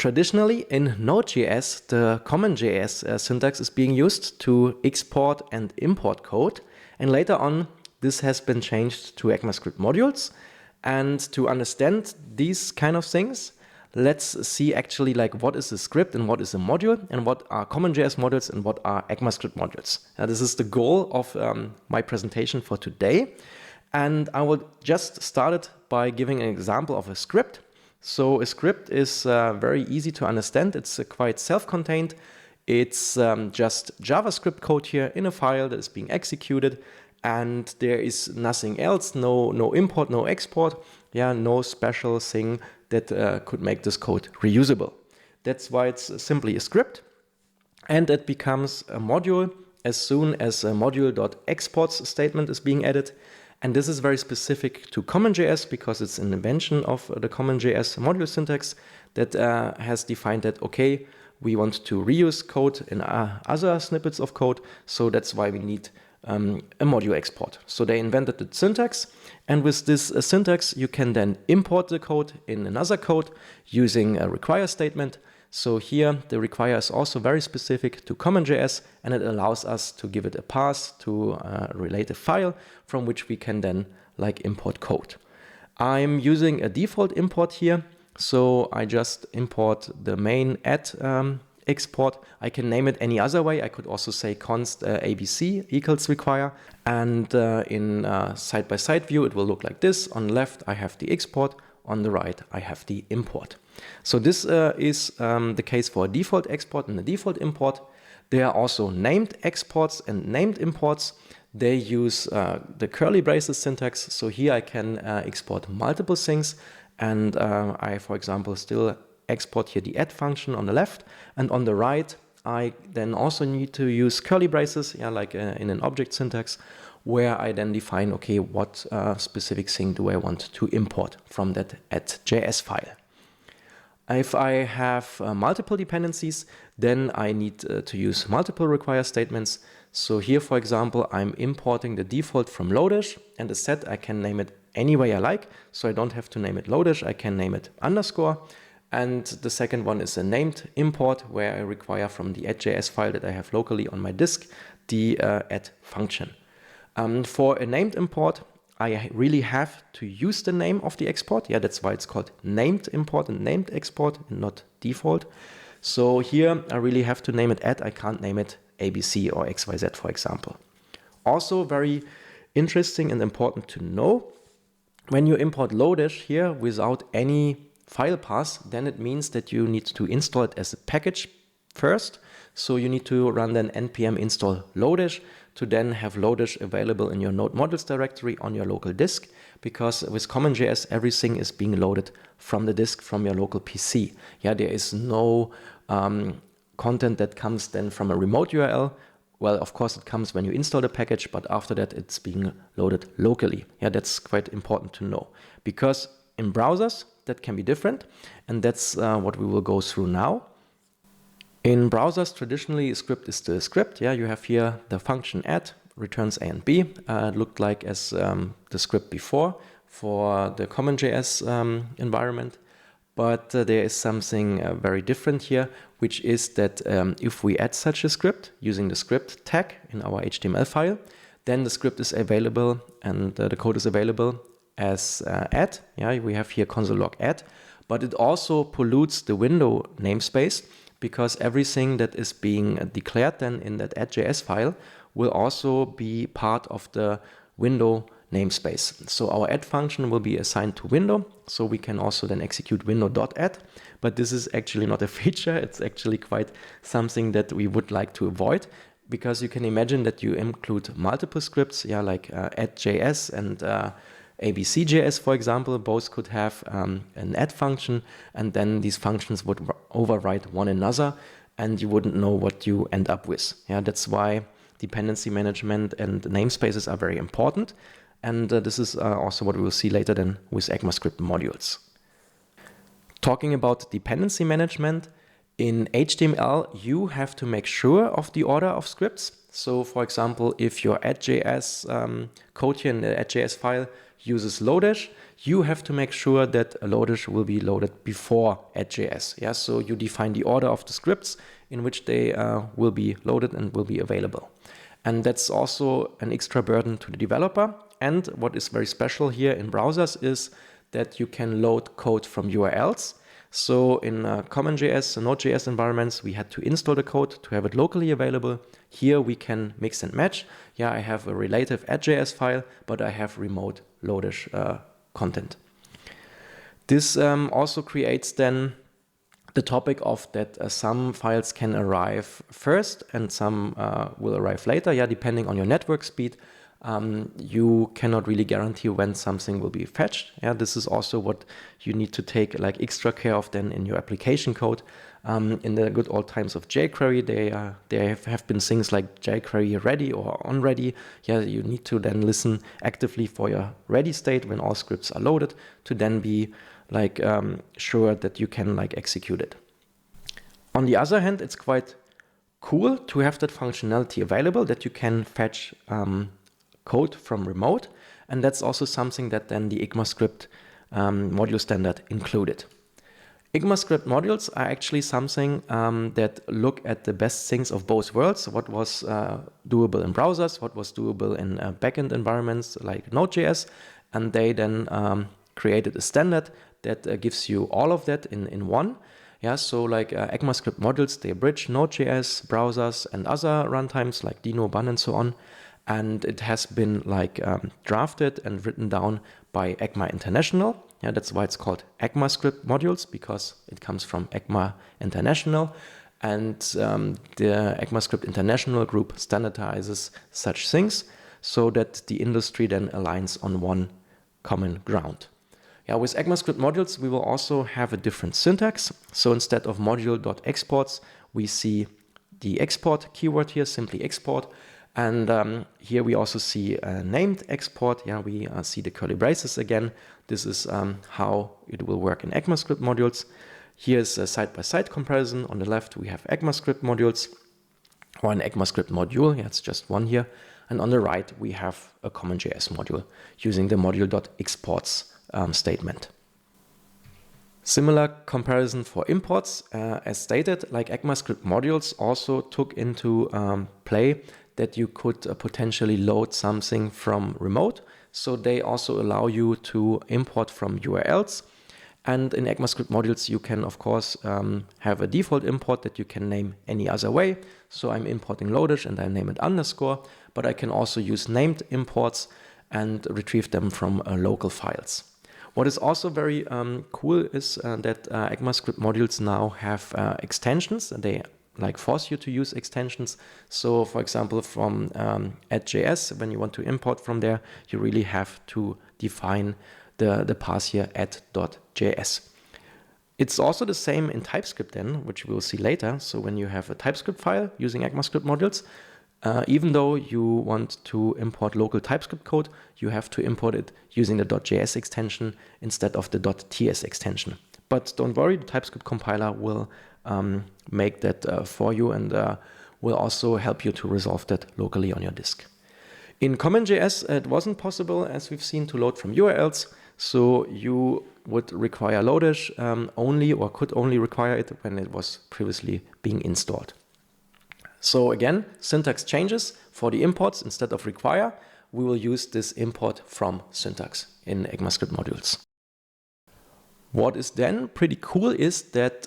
Traditionally in Node.js, the CommonJS syntax is being used to export and import code. And later on, this has been changed to ECMAScript Modules. And to understand these kind of things, let's see actually like what is a script and what is a module and what are CommonJS modules and what are ECMAScript modules. Now, this is the goal of my presentation for today. And I will just start it by giving an example of a script. So a script is very easy to understand. It's quite self-contained. It's just JavaScript code here in a file that is being executed, and there is nothing else, no import, no export, no special thing that could make this code reusable. That's why it's simply a script, and it becomes a module as soon as a module.exports statement is being added. And this is very specific to CommonJS because it's an invention of the CommonJS module syntax that has defined that, okay, we want to reuse code in other snippets of code, so that's why we need a module export. So they invented the syntax, and with this syntax you can then import the code in another code using a require statement. So here the require is also very specific to CommonJS, and it allows us to give it a path to a related file from which we can then like import code. I'm using a default import here, so I just import the main add export. I can name it any other way. I could also say const abc equals require, and in side-by-side view it will look like this. On the left I have the export, on the right I have the import. So this is the case for a default export and a default import. There are also named exports and named imports. They use the curly braces syntax. So here I can export multiple things, and I, for example, still export here the add function on the left, and on the right I then also need to use curly braces, like in an object syntax, where I then define, okay, what specific thing do I want to import from that add.js file. If I have multiple dependencies, then I need to use multiple require statements. So here, for example, I'm importing the default from Loadish, and the set I can name it any way I like. So I don't have to name it Loadish, I can name it underscore. And the second one is a named import, where I require from the add.js file that I have locally on my disk the add function. For a named import, I really have to use the name of the export. That's why it's called named import and named export and not default. So here I really have to name it add. I can't name it ABC or XYZ, for example. Also very interesting and important to know, when you import Loadish here without any file path, then it means that you need to install it as a package first. So you need to run then npm install Loadish to then have Loadish available in your Node modules directory on your local disk, because with CommonJS everything is being loaded from the disk from your local PC. There is no content that comes then from a remote URL. Well, of course it comes when you install the package, but after that it's being loaded locally. That's quite important to know, because in browsers that can be different, and that's what we will go through now. In browsers, traditionally, a script is still a script. You have here the function add, returns A and B. It looked like as the script before for the CommonJS environment. But there is something very different here, which is that if we add such a script using the script tag in our HTML file, then the script is available and the code is available as add. We have here console log add, but it also pollutes the window namespace, because everything that is being declared then in that add.js file will also be part of the window namespace. So our add function will be assigned to window, so we can also then execute window.add, but this is actually not a feature. It's actually quite something that we would like to avoid, because you can imagine that you include multiple scripts, like add.js and abc.js, for example. Both could have an add function, and then these functions would override one another, and you wouldn't know what you end up with. That's why dependency management and namespaces are very important, and this is also what we will see later then with ECMAScript modules. Talking about dependency management, in HTML you have to make sure of the order of scripts. So for example, if your add.js code here in the add.js file uses Lodash, you have to make sure that Lodash will be loaded before add.js. Yeah, so you define the order of the scripts in which they will be loaded and will be available. And that's also an extra burden to the developer. And what is very special here in browsers is that you can load code from URLs. So in CommonJS and Node.js environments, we had to install the code to have it locally available. Here we can mix and match. Yeah, I have a relative add.js file, but I have remote Lodash content. This also creates then the topic of that some files can arrive first and some will arrive later. Yeah, depending on your network speed. You cannot really guarantee when something will be fetched. Yeah, this is also what you need to take like extra care of then in your application code. In the good old times of jQuery, there have been things like jQuery ready or on ready. Yeah, you need to then listen actively for your ready state when all scripts are loaded to then be like sure that you can like execute it. On the other hand, it's quite cool to have that functionality available that you can fetch code from remote, and that's also something that then the ECMAScript module standard included. ECMAScript modules are actually something that look at the best things of both worlds, what was doable in browsers, what was doable in backend environments like Node.js, and they then created a standard that gives you all of that in one. Yeah, so like ECMAScript modules, they bridge Node.js, browsers, and other runtimes like Dino, Bun, and so on. And it has been like drafted and written down by ECMA International. Yeah, that's why it's called ECMAScript Modules, because it comes from ECMA International. And the ECMAScript International group standardizes such things so that the industry then aligns on one common ground. Yeah, with ECMAScript modules, we will also have a different syntax. So instead of module.exports, we see the export keyword here, simply export. And here we also see a named export. Yeah, we see the curly braces again. This is how it will work in ECMAScript modules. Here's a side-by-side comparison. On the left, we have ECMAScript modules, or an ECMAScript module. Yeah, it's just one here. And on the right, we have a CommonJS module using the module.exports statement. Similar comparison for imports. As stated, like ECMAScript modules also took into play that you could potentially load something from remote. So they also allow you to import from URLs. And in ECMAScript modules, you can, of course, have a default import that you can name any other way. So I'm importing Lodash and I name it underscore, but I can also use named imports and retrieve them from local files. What is also very cool is that ECMAScript modules now have extensions. They like force you to use extensions. So for example, from add.js, when you want to import from there, you really have to define the path here add.js. It's also the same in TypeScript then, which we'll see later. So when you have a TypeScript file using ECMAScript modules, even though you want to import local TypeScript code, you have to import it using the .js extension instead of the .ts extension. But don't worry, the TypeScript compiler will make that for you and will also help you to resolve that locally on your disk. In CommonJS, it wasn't possible, as we've seen, to load from URLs. So you would require Lodash only, or could only require it when it was previously being installed. So again, syntax changes. For the imports, instead of require, we will use this import from syntax in ECMAScript modules. What is then pretty cool is that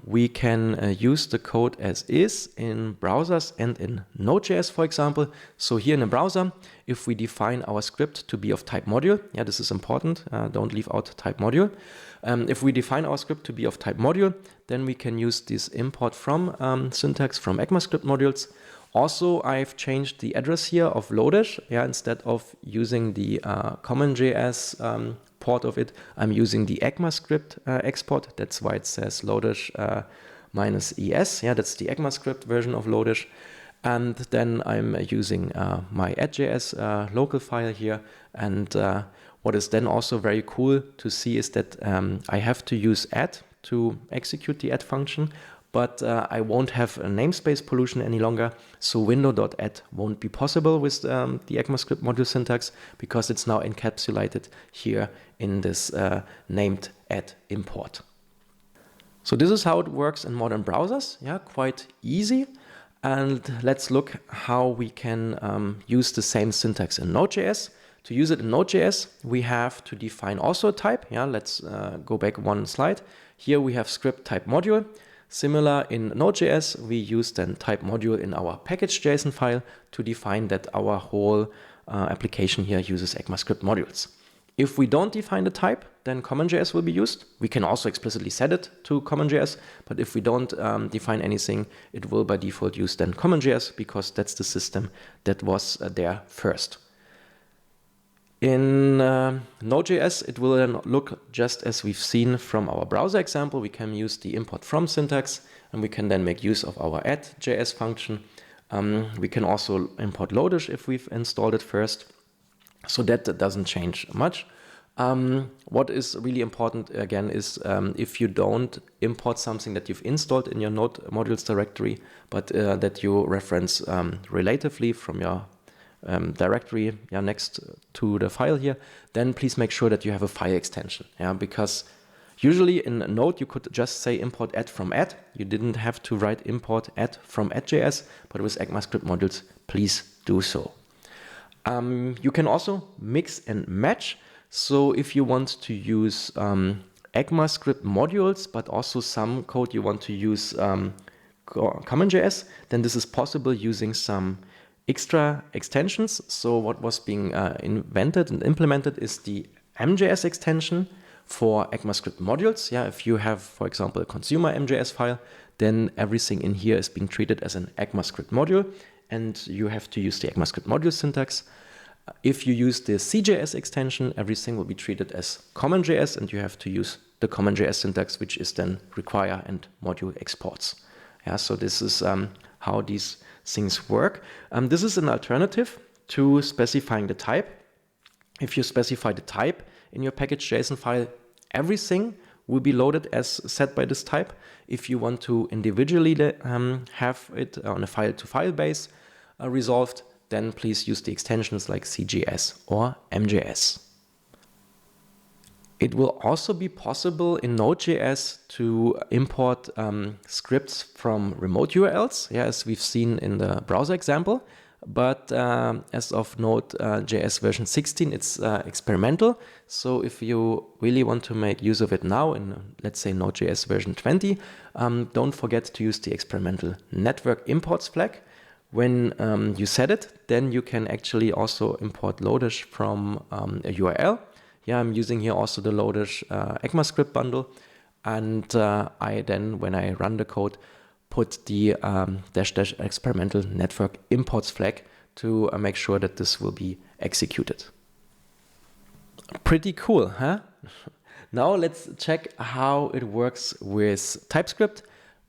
we can use the code as is in browsers and in Node.js, for example. So here in a browser, if we define our script to be of type module, yeah, this is important, don't leave out type module. If we define our script to be of type module, then we can use this import from syntax from ECMAScript modules. Also, I've changed the address here of Lodash. Yeah, instead of using the CommonJS port of it, I'm using the ECMAScript export. That's why it says Lodash -es. Yeah, that's the ECMAScript version of Lodash. And then I'm using my add.js local file here. And what is then also very cool to see is that I have to use add to execute the add function, but I won't have a namespace pollution any longer. So window.add won't be possible with the ECMAScript module syntax because it's now encapsulated here in this named add import. So this is how it works in modern browsers. Yeah, quite easy. And let's look how we can use the same syntax in Node.js. To use it in Node.js, we have to define also a type. Yeah, let's go back one slide. Here we have script type module. Similar in Node.js, we use then type module in our package.json file to define that our whole application here uses ECMAScript modules. If we don't define the type, then CommonJS will be used. We can also explicitly set it to CommonJS, but if we don't define anything, it will by default use then CommonJS because that's the system that was there first. In Node.js, it will then look just as we've seen from our browser example. We can use the import from syntax, and we can then make use of our add.js function. We can also import Loadish if we've installed it first. So that doesn't change much. What is really important again is if you don't import something that you've installed in your Node modules directory, but that you reference relatively from your directory next to the file here, then please make sure that you have a file extension. Yeah, because usually in Node you could just say import add from add. You didn't have to write import add from add.js, but with ECMAScript modules, please do so. You can also mix and match. So if you want to use ECMAScript modules, but also some code you want to use CommonJS, then this is possible using some extra extensions. So what was being invented and implemented is the MJS extension for ECMAScript modules. Yeah, if you have, for example, a consumer MJS file, then everything in here is being treated as an ECMAScript module, and you have to use the ECMAScript module syntax. If you use the CJS extension, everything will be treated as CommonJS, and you have to use the CommonJS syntax, which is then require and module exports. Yeah, so this is how these things work. This is an alternative to specifying the type. If you specify the type in your package.json file, everything will be loaded as set by this type. If you want to individually have it on a file-to-file base resolved, then please use the extensions like CJS or MJS. It will also be possible in Node.js to import scripts from remote URLs, as we've seen in the browser example. But as of Node.js version 16, it's experimental. So if you really want to make use of it now in, let's say, Node.js version 20, don't forget to use the experimental network imports flag. When you set it, then you can actually also import Loadish from a URL. Yeah, I'm using here also the Loadish ECMAScript bundle. And I then, when I run the code, put the -- experimental network imports flag to make sure that this will be executed. Pretty cool, huh? Now let's check how it works with TypeScript.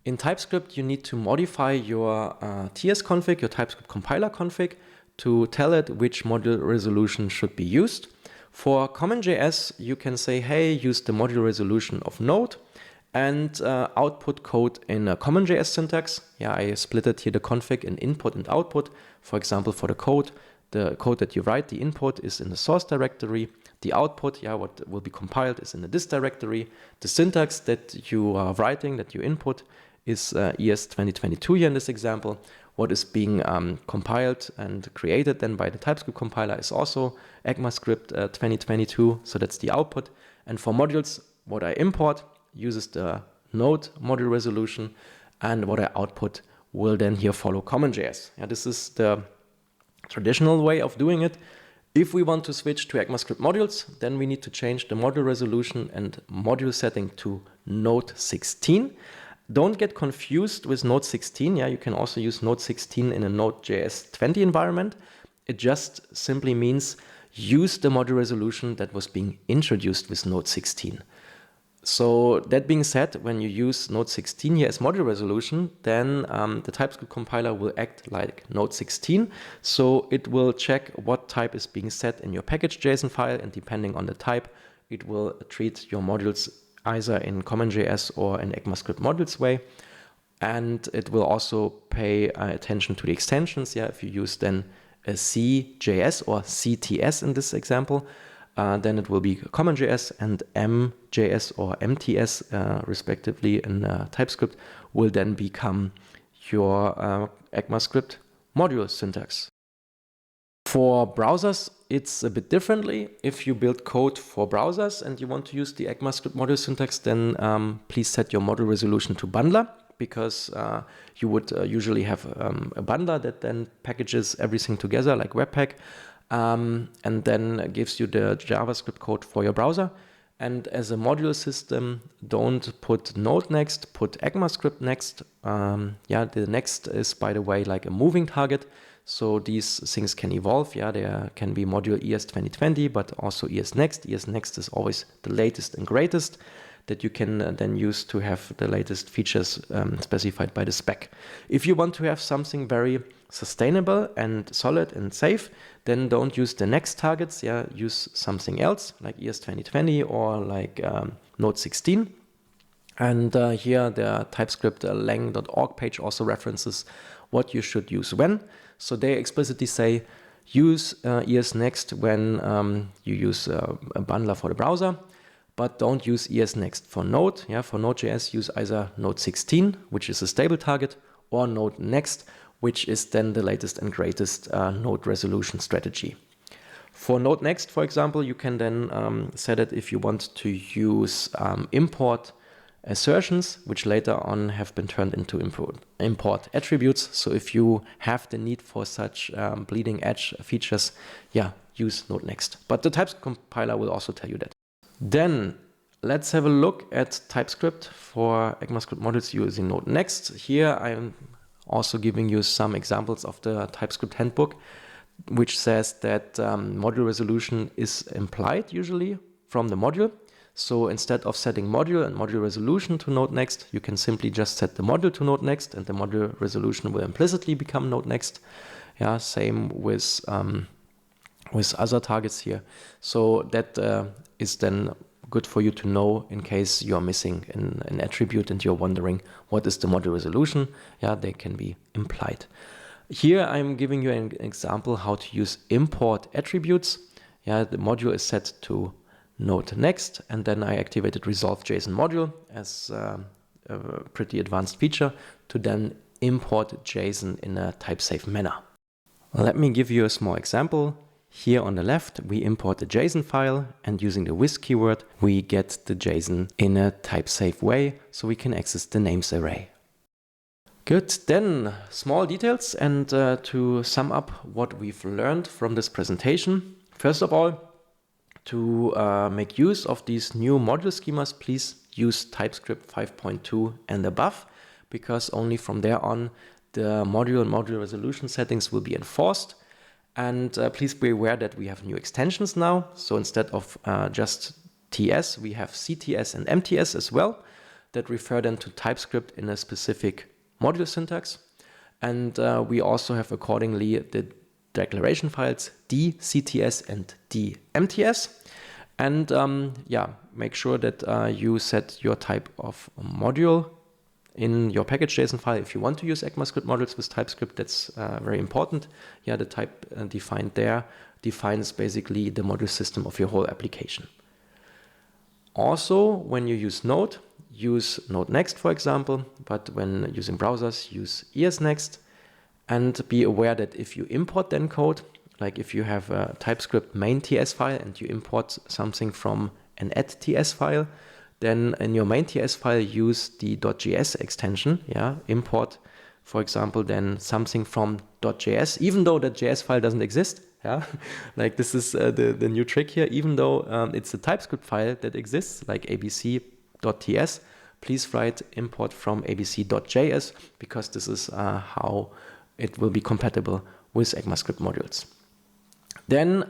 In TypeScript, you need to modify your TS config, your TypeScript compiler config, to tell it which module resolution should be used. For CommonJS, you can say, hey, use the module resolution of Node and output code in a CommonJS syntax. Yeah, I splitted here the config in input and output. For example, for the code that you write, the input is in the source directory. The output, what will be compiled is in the this directory. The syntax that you are writing, that you input, is ES 2022 here in this example. What is being compiled and created then by the TypeScript compiler is also ECMAScript 2022, so that's the output. And for modules, what I import uses the Node module resolution, and what I output will then here follow CommonJS. Yeah, this is the traditional way of doing it. If we want to switch to ECMAScript modules, then we need to change the module resolution and module setting to Node 16. Don't get confused with Node 16. Yeah, you can also use Node 16 in a Node.js 20 environment. It just simply means use the module resolution that was being introduced with Node 16. So that being said, when you use Node 16 here as module resolution, then the TypeScript compiler will act like Node 16. So it will check what type is being set in your package.json file, and depending on the type, it will treat your modules either in CommonJS or in ECMAScript modules way. And it will also pay attention to the extensions. Yeah, if you use then a CJS or CTS in this example, then it will be CommonJS, and MJS or MTS respectively in TypeScript will then become your ECMAScript module syntax. For browsers, it's a bit differently. If you build code for browsers and you want to use the ECMAScript module syntax, then please set your module resolution to bundler, because you would usually have a bundler that then packages everything together like Webpack, and then gives you the JavaScript code for your browser. And as a module system, don't put NodeNext, put ECMAScript next. Yeah, the next is, by the way, like a moving target. So these things can evolve. Yeah, there can be module ES 2020, but also ESNext. ESNext is always the latest and greatest that you can then use to have the latest features specified by the spec. If you want to have something very sustainable and solid and safe, then don't use the next targets. Yeah, use something else like ES 2020 or like Node 16. And here the TypeScript lang.org page also references what you should use when. So they explicitly say use ESNext when you use a bundler for the browser, but don't use ESNext for Node. Yeah, for Node.js, use either Node 16, which is a stable target, or NodeNext, which is then the latest and greatest node resolution strategy. For NodeNext, for example, you can then set it if you want to use import assertions, which later on have been turned into import attributes. So if you have the need for such bleeding edge features, yeah, use NodeNext. But the TypeScript compiler will also tell you that. Then let's have a look at TypeScript for ECMAScript modules using NodeNext. Here I'm also giving you some examples of the TypeScript handbook, which says that module resolution is implied usually from the module. So instead of setting module and module resolution to NodeNext, you can simply just set the module to NodeNext, and the module resolution will implicitly become NodeNext. Yeah, same with other targets here. So that is then good for you to know in case you're missing an attribute and you're wondering what is the module resolution. Yeah, they can be implied. Here I'm giving you an example how to use import attributes. Yeah, the module is set to NodeNext, and then I activated resolve JSON module as a pretty advanced feature to then import JSON in a type-safe manner. Let me give you a small example. Here on the left, we import the JSON file, and using the with keyword, we get the JSON in a type-safe way, so we can access the names array. Good, then small details, and to sum up what we've learned from this presentation. First of all, to make use of these new module schemas, please use TypeScript 5.2 and above, because only from there on the module and module resolution settings will be enforced. And please be aware that we have new extensions now. So instead of just TS, we have CTS and MTS as well that refer then to TypeScript in a specific module syntax. And we also have accordingly the declaration files dcts and dmts. And yeah, make sure that you set your type of module in your package.json file if you want to use ECMAScript modules with TypeScript. That's very important. Yeah, the type defined there defines basically the module system of your whole application. Also, when you use Node, use NodeNext, for example, but when using browsers, use ESNext. And be aware that if you import then code, like if you have a TypeScript main TS file and you import something from an add.ts file, then in your main TS file, use the .js extension. Yeah, import, for example, then something from .js, even though the JS file doesn't exist. Yeah, like this is the new trick here. Even though it's a TypeScript file that exists, like abc.ts, please write import from abc.js, because this is how it will be compatible with ECMAScript modules. Then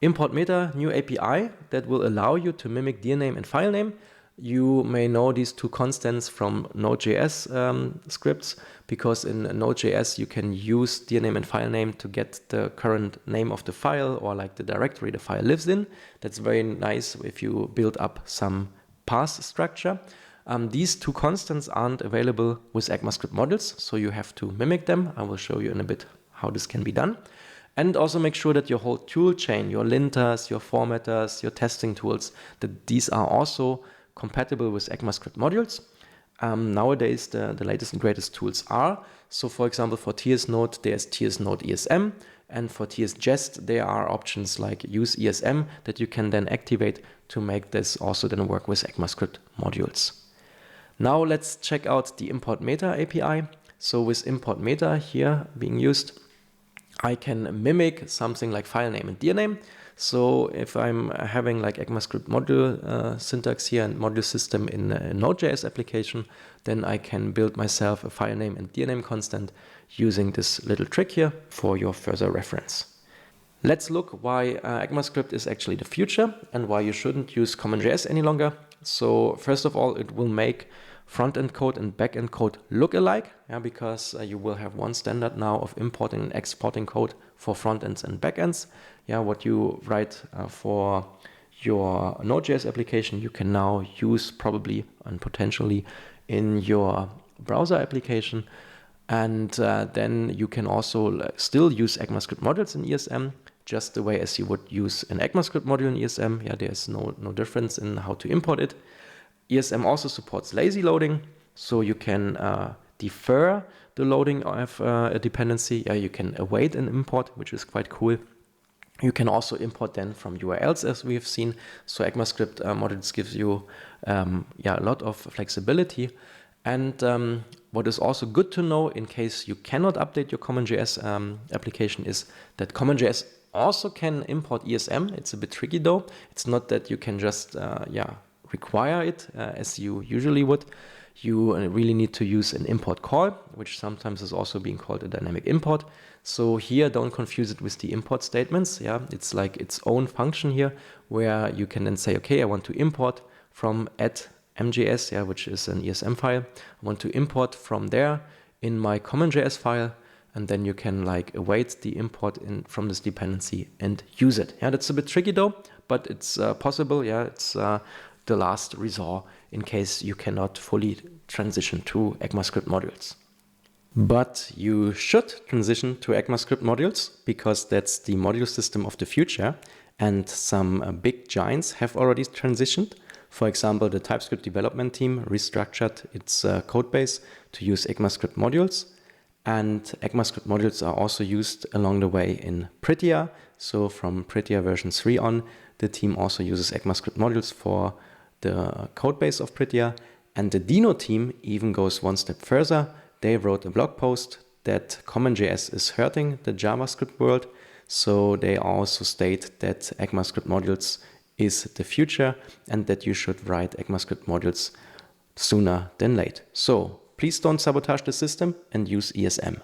import.meta, new API that will allow you to mimic dirname and file name. You may know these two constants from Node.js scripts, because in Node.js you can use dirname and file name to get the current name of the file or like the directory the file lives in. That's very nice if you build up some path structure. These two constants aren't available with ECMAScript modules, so you have to mimic them. I will show you in a bit how this can be done. And also make sure that your whole tool chain, your linters, your formatters, your testing tools, that these are also compatible with ECMAScript modules. Nowadays, the latest and greatest tools are. So for example, for TS Node, there's TS Node ESM. And for TS Jest, there are options like Use ESM that you can then activate to make this also then work with ECMAScript modules. Now let's check out the import.meta API. So with import.meta here being used, I can mimic something like file name and dir name. So if I'm having like ECMAScript module syntax here and module system in a Node.js application, then I can build myself a file name and dir name constant using this little trick here for your further reference. Let's look why ECMAScript is actually the future and why you shouldn't use CommonJS any longer. So first of all, it will make front-end code and back-end code look alike, because you will have one standard now of importing and exporting code for front-ends and back-ends. What you write for your Node.js application, you can now use probably and potentially in your browser application. And then you can also still use ECMAScript modules in ESM, just the way as you would use an ECMAScript module in ESM. There's no difference in how to import it. ESM also supports lazy loading, so you can defer the loading of a dependency. You can await an import, which is quite cool. You can also import then from URLs, as we have seen. So ECMAScript modules gives you a lot of flexibility. And what is also good to know in case you cannot update your CommonJS application is that CommonJS also can import ESM. It's a bit tricky though. It's not that you can just require it as you usually would. You really need to use an import call, which sometimes is also being called a dynamic import. So here, don't confuse it with the import statements. It's like its own function here, where you can then say, okay, I want to import from @mjs, which is an ESM file. I want to import from there in my CommonJS file, and then you can like await the import from this dependency and use it. That's a bit tricky though, but it's possible. It's the last resort in case you cannot fully transition to ECMAScript modules. But you should transition to ECMAScript modules because that's the module system of the future, and some big giants have already transitioned. For example, the TypeScript development team restructured its code base to use ECMAScript modules, and ECMAScript modules are also used along the way in Prettier. So from Prettier version 3 on, the team also uses ECMAScript modules for the code base of Prettier, and the Dino team even goes one step further. They wrote a blog post that CommonJS is hurting the JavaScript world, so they also state that ECMAScript modules is the future and that you should write ECMAScript modules sooner than late. So please don't sabotage the system and use ESM.